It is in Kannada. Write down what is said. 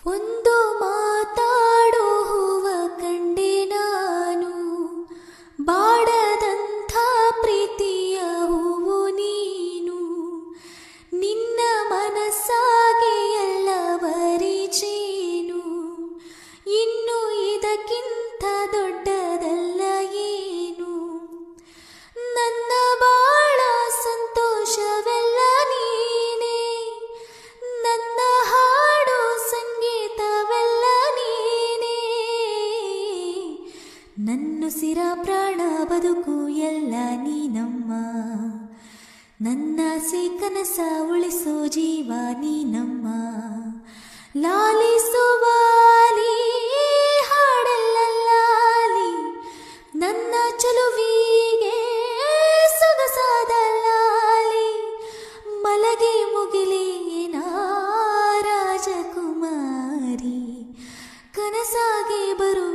ಒಂದು ಮಾತಾಡೋ ಹೂವ ಕಂಡೆ ನಾನು, ಬಾಡದಂಥ ಪ್ರೀತಿಯ ಹೂವು ನೀನು. ನಿನ್ನ ಮನಸ್ಸಾಗೆ ಎಲ್ಲವರಿಚೇನು, ಇನ್ನು ಇದಕ್ಕಿಂತ ದೊಡ್ಡದಲ್ಲ ಏನು. ನನ್ನ ಬಾಳ ಸಂತೋಷವೆಲ್ಲ ನೀನೇ, ನನ್ನ ಹಾಡು ಸಂಗೀತವೆಲ್ಲ ನೀನೇ. ನನ್ನುಸಿರ ಪ್ರಾಣ ಬದುಕು ಎಲ್ಲ ನೀನಮ್ಮ, ನನ್ನಾಸೆ ಕನಸ ಉಳಿಸೋ ಜೀವ ನೀನಮ್ಮ. ಲಾಲಿಸುವಾಲಿ ಹಾಡಲ್ಲ ಲಾಲಿ, ನನ್ನ ಚಲುವಿಗೆ ಸೊಗಸಾದ ಲಾಲಿ. ಮಲಗೆ ಮುಗಿಲೇನ ರಾಜಕುಮಾರಿ, ಕನಸಾಗೆ ಬರು